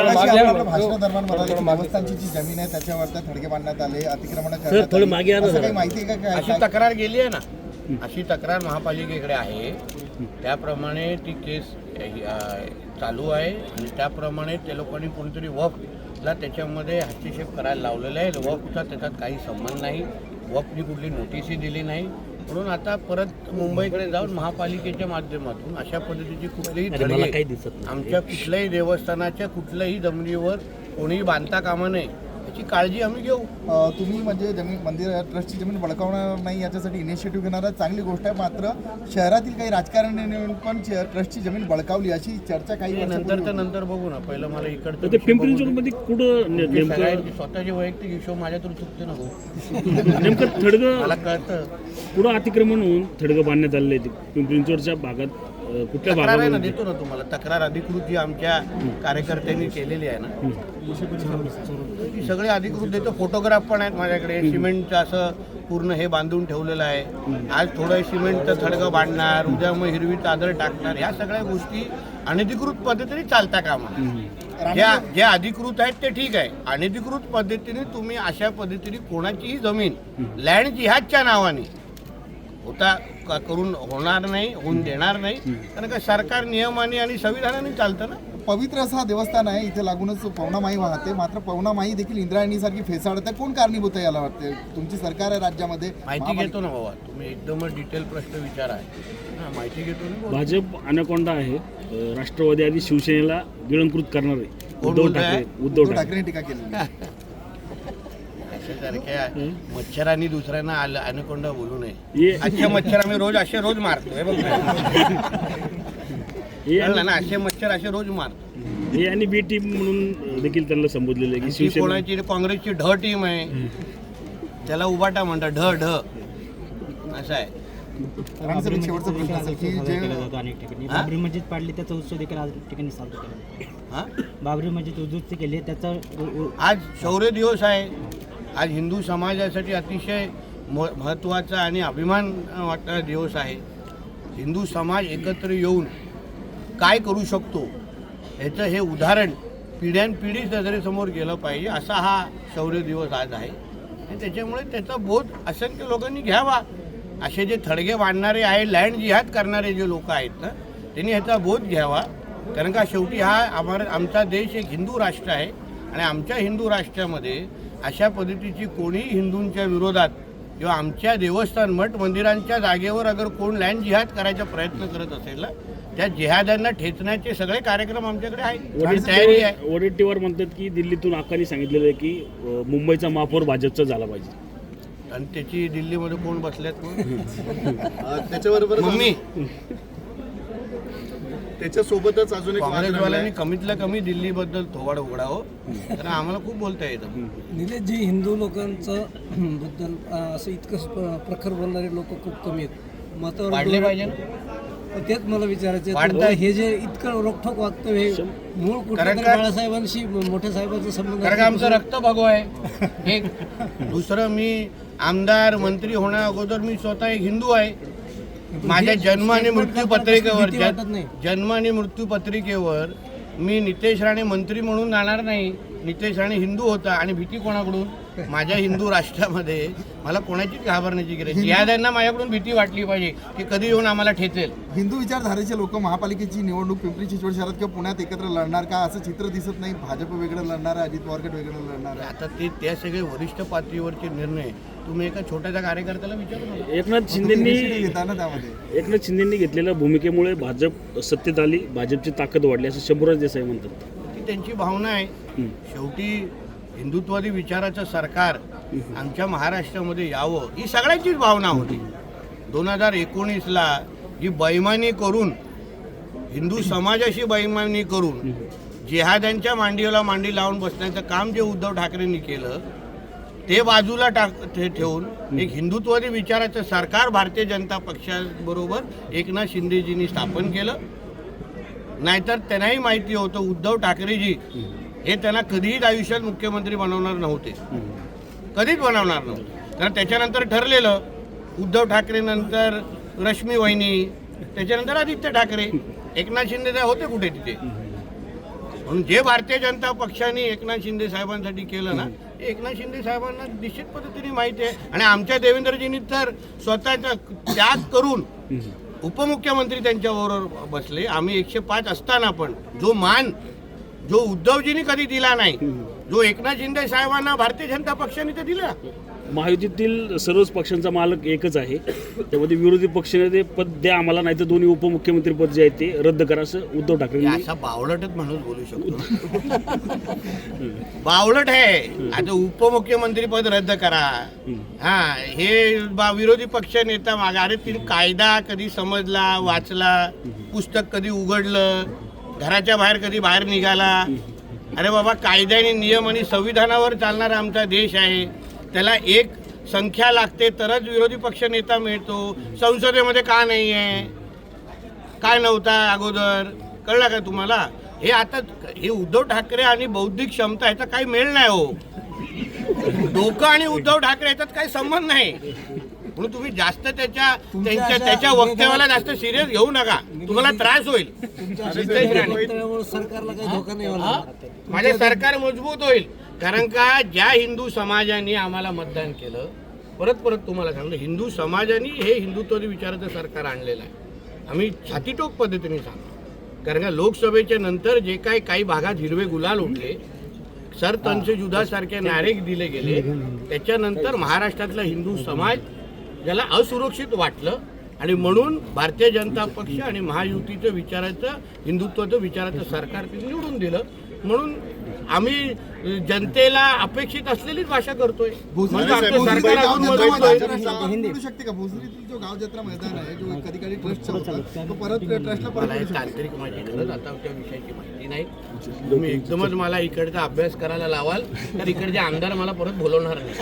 भाषणादरम्यान म्हणाले की देवस्थानची जी जमीन आहे त्याच्यावर थडगे बांधण्यात आले, अतिक्रमण करण्यात आले. असं काही माहिती आहे का? अशी तक्रार गेली आहे ना, अशी तक्रार महापालिकेकडे आहे. त्याप्रमाणे ती केस चालू आहे आणि त्याप्रमाणे ते लोकांनी कोणीतरी वक्फला त्याच्यामध्ये हस्तक्षेप करायला लावलेला आहे. वक्फचा त्याच्यात काही संबंध नाही, वक्फनी कुठली नोटीसही दिली नाही. म्हणून आता परत मुंबईकडे जाऊन महापालिकेच्या माध्यमातून अशा पद्धतीची कुठलीही तडे आमच्या कुठल्याही देवस्थानाच्या कुठल्याही जमिनीवर कोणीही बांधता कामा नये याची काळजी आम्ही घेऊ. तुम्ही म्हणजे जमीन मंदिर ट्रस्टची जमीन बळकावणार नाही याच्यासाठी इनिशिएटिव्ह घेणारा चांगली गोष्ट आहे. मात्र शहरातील काही राजकारण्यांनी पण ट्रस्टची जमीन बळकावली अशी चर्चा काही नंतर बघू ना. पहिलं मला इकडचं पिंपरी चिंचवडमध्ये कुठं स्वतःचे वैयक्तिक हिशोब माझ्यातून चुकते ना. हो नेमकं थडगं मला कळतं. पुढं अतिक्रमण होऊन थडगं बांधण्यात आलेलं आहे. पिंपरी चिंचवडच्या भागात कुठल्या तक्रार आहे ना, भागात देतो ना तुम्हाला. तक्रार अधिकृत जी आमच्या कार्यकर्त्यांनी केलेली आहे ना, ती सगळे अधिकृत देतो. फोटोग्राफ पण आहेत माझ्याकडे. सिमेंटचं असं पूर्ण हे बांधून ठेवलेलं आहे. आज थोडं सिमेंटचं थडगं बांधणार, उद्या मग हिरवी चादर टाकणार. ह्या सगळ्या गोष्टी अनधिकृत पद्धतीने चालता कामा. ज्या अधिकृत आहेत ते ठीक आहे. अनधिकृत पद्धतीने तुम्ही अशा पद्धतीने कोणाचीही जमीन लँड जिहादच्या नावाने करून होणार नाही, होऊन देणार नाही. कारण का सरकार नियमाने आणि संविधानाने चालतं ना. पवित्र असं हा देवस्थान आहे, इथे लागूनच पवना माई वाहते. मात्र पवना माई देखील इंद्रायणीसारखी फेसाळत आहे. कोण कारणीभूत आहे याला वाटते? तुमची सरकार आहे राज्यामध्ये. माहिती घेतो ना बाबा, तुम्ही एकदमच डिटेल प्रश्न विचारा. माहिती घेतो ना. भाजप अनाकोंडा आहे. राष्ट्रवादी आणि शिवसेनेला गिळंकृत करणार आहे. उद्धव ठाकरे टीका केली. सारख्या मच्छरांनी दुसऱ्यांना अनाकोंडा बोलू नये. असे मच्छर आम्ही रोज मारतो. ना असे मच्छर असे रोज मारतो. हे आणि बी टीम म्हणून देखील त्यांना संबोधलेलं आहे की शिवसेना कोणाची काँग्रेसची ढ टीम आहे, त्याला उबाटा म्हणतात. ढ असं आहे. शेवटचा प्रश्न असेल की जे बाबरी मस्जिद पाडली त्याचा उत्सव देखील आज ठिकाणी साजरा केला. बाबरी मस्जिद उद्ध्वस्त केली त्याचा आज शौर्य दिवस आहे. आज हिंदू समाजासाठी अतिशय महत्त्वाचा आणि अभिमान वाटणारा दिवस आहे. हिंदू समाज एकत्र येऊन काय करू शकतो ह्याचं हे उदाहरण पिढ्यानपिढी नजरेसमोर गेलं पाहिजे, असा हा शौर्य दिवस आज आहे. आणि त्याच्यामुळे त्याचा बोध असंख्य लोकांनी घ्यावा. असे जे थडगे बांधणारे आहे, लँड जिहाद करणारे जे लोक आहेत ना, त्यांनी ह्याचा बोध घ्यावा. कारण का शेवटी हा आमचा देश एक हिंदू राष्ट्र आहे आणि आमच्या हिंदू राष्ट्रामध्ये अशा पद्धतीची कोणीही हिंदूंच्या विरोधात किंवा आमच्या देवस्थान मठ मंदिरांच्या जागेवर अगर कोण लँड जिहाद करायचा प्रयत्न करत असेल ना, त्या जिहाद्यांना ठेचण्याचे सगळे कार्यक्रम आमच्याकडे आहेत. तयारी आहे. ओडीटीवर म्हणतात की दिल्लीतून आकांनी सांगितलेलं आहे की मुंबईचा महापौर भाजपचा झाला पाहिजे. आणि त्याची दिल्लीमध्ये कोण बसल्यात त्याच्याबरोबर मम्मी त्याच्यासोबतच अजून एक काँग्रेसवाल्यांनी कमीतल्या कमी दिल्लीबद्दल थोबाड उघडावं. तर आम्हाला खूप बोलता येतं. निलेशजी, हिंदू लोकांचं बद्दल असं इतकं प्रखर बोलणारे लोक खूप कमी आहेत. मतावर वाढले पाहिजे. तेच मला विचारायचं, हे जे इतकं रोखठोक वागतं हे मूळ कुठं बाळासाहेबांशी मोठ्या साहेबांचा संबंध. कारण आमचं रक्त भगव आहे. एक दुसरं, मी आमदार मंत्री होण्या अगोदर मी स्वतः एक हिंदू आहे. माझ्या जन्म आणि मृत्यू पत्रिकेवर मी नितेश राणे मंत्री म्हणून जाणार नाही. नितेश राणे हिंदू होता आणि भीती कोणाकडून? माझ्या हिंदू राष्ट्रामध्ये मला कोणाचीच घाबरण्याची गरज. जिहाद्यांना माझ्याकडून भीती वाटली पाहिजे की कधी येऊन आम्हाला ठेचेल. हिंदू विचारधारेचे लोक महापालिकेची निवडणूक पिंपरी चिंचवड शहरात किंवा पुण्यात एकत्र लढणार का, असं चित्र दिसत नाही. भाजप वेगळं लढणार आहे, अजित पवार वेगळं लढणार आहे. आता त्या सगळे वरिष्ठ पातळीवरचे निर्णय तुम्ही एका छोट्याशा कार्यकर्त्याला विचारू. एकनाथ शिंदेंनी घेतलेल्या भूमिकेमुळे भाजप सत्तेत आली, भाजपची ताकद वाढली असं शंभूराज देसाई म्हणतात. ती त्यांची भावना आहे. शेवटी हिंदुत्वादी विचाराचं सरकार आमच्या महाराष्ट्रामध्ये यावं ही सगळ्यांचीच भावना होती. 2019ला जी बैमानी करून, हिंदू समाजाशी बैमानी करून जिहाद्यांच्या मांडीला मांडी लावून बसण्याचं काम जे उद्धव ठाकरेंनी केलं ते बाजूला ठेवून एक हिंदुत्वादी विचाराचं सरकार भारतीय जनता पक्षाबरोबर एकनाथ शिंदेजींनी स्थापन केलं. नाहीतर त्यांनाही माहिती होतं उद्धव ठाकरेजी हे त्यांना कधीच आयुष्यात मुख्यमंत्री बनवणार नव्हते, कधीच बनवणार नव्हते. कारण त्याच्यानंतर ठरलेलं उद्धव ठाकरे नंतर रश्मी वहिनी, त्याच्यानंतर आदित्य ठाकरे. एकनाथ शिंदे होते कुठे तिथे? म्हणून जे भारतीय जनता पक्षाने एकनाथ शिंदे साहेबांसाठी केलं ना, ते एकनाथ शिंदे साहेबांना निश्चित पद्धतीने माहिती आहे. आणि आमच्या देवेंद्रजींनी तर स्वतःचा त्याग करून उपमुख्यमंत्री त्यांच्याबरोबर बसले. आम्ही 105 असताना पण जो मान जो उद्धवजींनी कधी दिला नाही, जो एकनाथ शिंदे साहेबांना भारतीय जनता पक्षाने ते दिला. महायुतीतील सर्वच पक्षांचा मालक एकच आहे. त्यामध्ये विरोधी पक्षाने पद द्या आम्हाला, नाही तर दोन्ही उपमुख्यमंत्री पद जे आहे ते रद्द करा, असं उद्धव ठाकरे असा बावळटच माणूस बोलू शकतो. बावळट आहे. आता उपमुख्यमंत्री पद रद्द करा. हा, हे विरोधी पक्ष नेता मागे. अरे तिने कायदा कधी समजला, वाचला, पुस्तक कधी उघडलं, घराच्या बाहेर कधी बाहेर निघाला? अरे बाबा, कायद्याने नियम आणि संविधानावर चालणारा आमचा देश आहे. त्याला एक संख्या लागते तरच विरोधी पक्ष नेता मिळतो. संसदेमध्ये का नाही आहे? काय नव्हता अगोदर? कळलं का तुम्हाला? हे आता हे उद्धव ठाकरे आणि बौद्धिक क्षमता ह्याचा काही मेळ नाही हो. डोकं आणि उद्धव ठाकरे ह्याच्यात काही संबंध नाही. म्हणून तुम्ही जास्त त्याच्या वक्तव्याला जास्त सिरियस घेऊ नका, तुम्हाला त्रास होईल. सरकारला काही धोका नाही होणार. माझे सरकार मजबूत होईल. कारण का ज्या हिंदू समाजाने आम्हाला मतदान केलं, परत तुम्हाला सांगतो, हिंदू समाजाने हे हिंदुत्वादी विचाराचं सरकार आणलेलं आहे. आम्ही छातीटोक पद्धतीने सांगतो. कारण का लोकसभेच्या नंतर जे काही भागात हिरवे गुलाल उठले, सर तनसे जुदासारखे नारे दिले गेले, त्याच्यानंतर महाराष्ट्रातला हिंदू समाज ज्याला असुरक्षित वाटलं आणि म्हणून भारतीय जनता पक्ष आणि महायुतीचं विचाराचं, हिंदुत्वाचं विचाराचं सरकार निवडून दिलं. म्हणून आम्ही जनतेला अपेक्षित असलेलीच भाषा करतोय. म्हणजे आपलं सरकार अजून मजबूत होईल. मिळू शकते का? भोसरीतील जो गाव जत्रा मैदान आहे, जो कधी ट्रस्टचा होता, तो परत ट्रस्टला मला परत तांत्रिक माझी खरंच आता त्या विषयाची माहिती नाही. तुम्ही एकदमच मला इकडचा अभ्यास करायला लावाल तर इकडचे आमदार मला परत बोलवणार नाही.